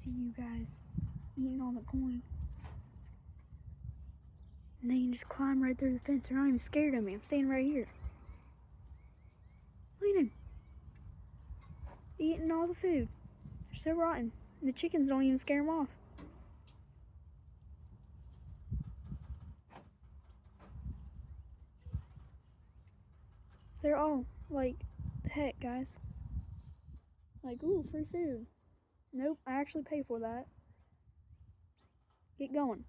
see you guys eating all the corn. And they can just climb right through the fence. They're not even scared of me. I'm standing right here. Look at them. Eating all the food. They're so rotten. And the chickens don't even scare them off. They're all like, the heck, guys. Like, ooh, free food. Nope, I actually pay for that. Get going.